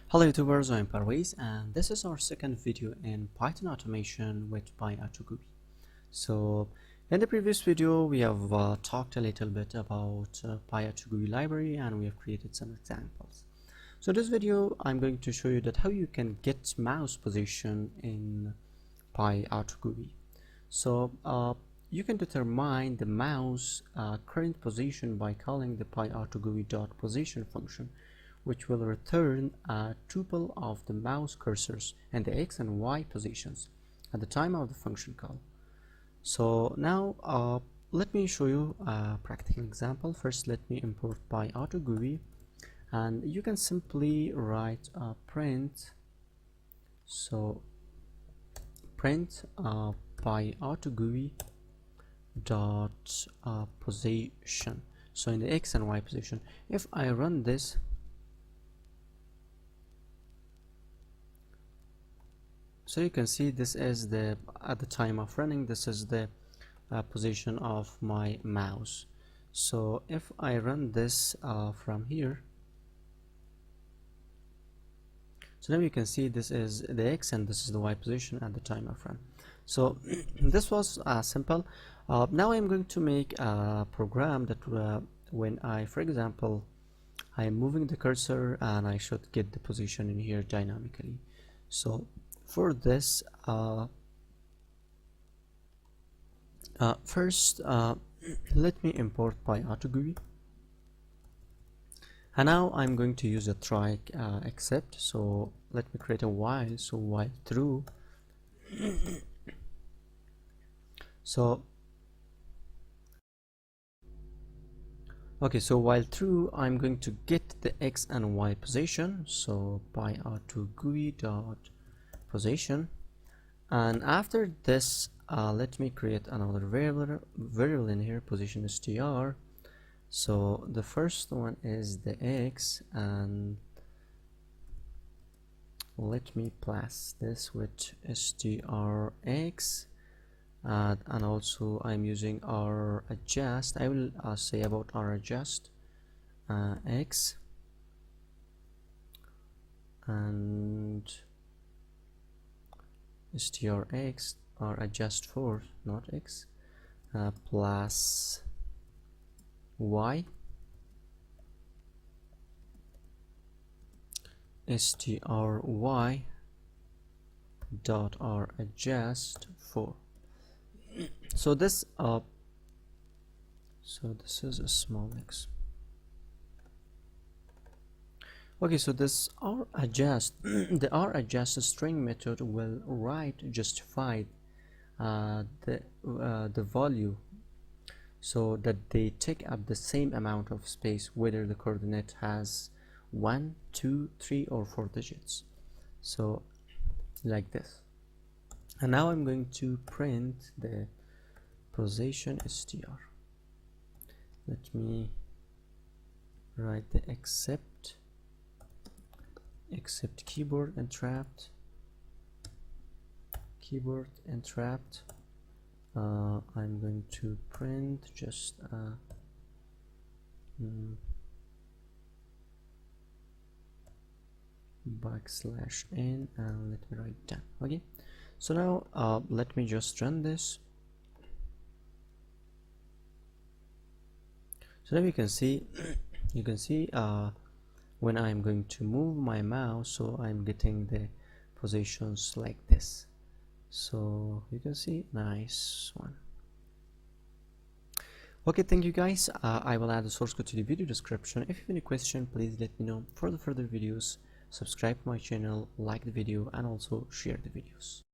Hello YouTubers, I'm Parvez and this is our second video in Python automation with PyAutoGUI. So in the previous video we have talked a little bit about PyAutoGUI library and we have created some examples. So this video I'm going to show you that how you can get mouse position in PyAutoGUI. So you can determine the mouse current position by calling the PyAutoGUI.position function, which will return a tuple of the mouse cursors and the X and Y positions at the time of the function call. So now let me show you a practical example. First, let me import PyAutoGUI, and you can simply write print. So print PyAutoGUI dot position. So in the X and Y position, if I run this, so you can see this is the at the time of running, this is the position of my mouse. So if I run this from here, so now you can see this is the X and this is the Y position at the time of run. So this was simple. Now I'm going to make a program that when I, for example, I am moving the cursor and I should get the position in here dynamically. So for this, first let me import PyAutoGUI, and now I'm going to use a try except. So let me create a while. So while true, so okay, so while true, I'm going to get the X and Y position. So PyAutoGUI dot position, and after this let me create another variable in here, position str. So the first one is the X, and let me pass this with strx, and also I'm using our adjust. I will say about our adjust X, and strx or adjust for not X, plus Y, stry dot r adjust for. So this is a small X. Okay, so this r adjust the r adjust string method will write justified the value, so that they take up the same amount of space whether the coordinate has 1, 2, 3 or 4 digits. So like this. And now I'm going to print the position str. Let me write the except keyboard entrapped, I'm going to print just \n, and let me write done. Okay, so now let me just run this. So now you can see when I'm going to move my mouse, so I'm getting the positions like this. So you can see, nice one. Okay, thank you guys. I will add the source code to the video description. If you have any question, please let me know. For the further videos, subscribe to my channel, like the video, and also share the videos.